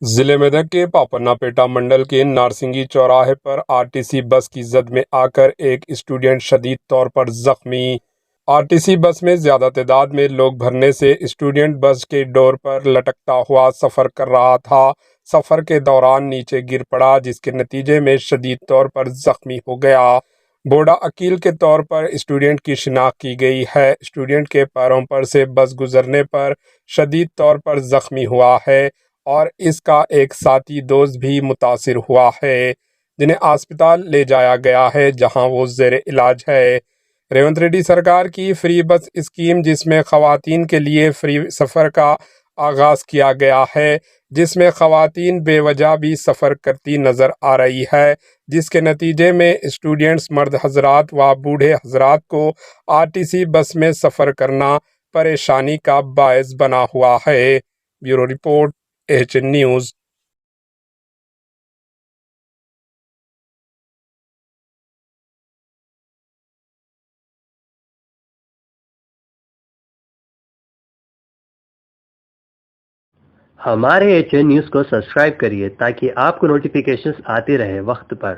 ضلع میدک کے پاپناپیٹا منڈل کے نارسنگی چوراہے پر آرٹیسی بس کی زد میں آ کر ایک اسٹوڈنٹ شدید طور پر زخمی۔ آرٹیسی بس میں زیادہ تعداد میں لوگ بھرنے سے اسٹوڈنٹ بس کے ڈور پر لٹکتا ہوا سفر کر رہا تھا۔ سفر کے دوران نیچے گر پڑا، جس کے نتیجے میں شدید طور پر زخمی ہو گیا۔ بوڈا عقیل کے طور پر اسٹوڈنٹ کی شناخت کی گئی ہے۔ اسٹوڈنٹ کے پیروں پر سے بس گزرنے پر شدید طور پر زخمی ہوا ہے اور اس کا ایک ساتھی دوست بھی متاثر ہوا ہے، جنہیں اسپتال لے جایا گیا ہے، جہاں وہ زیر علاج ہے۔ ریونت ریڈی سرکار کی فری بس اسکیم، جس میں خواتین کے لیے فری سفر کا آغاز کیا گیا ہے، جس میں خواتین بے وجہ بھی سفر کرتی نظر آ رہی ہے، جس کے نتیجے میں اسٹوڈنٹس، مرد حضرات و بوڑھے حضرات کو آرٹیسی بس میں سفر کرنا پریشانی کا باعث بنا ہوا ہے۔ Bureau report, AHN news. ہمارے HN نیوز کو سبسکرائب کریے تاکہ آپ کو نوٹیفیکیشنز آتے رہے وقت پر۔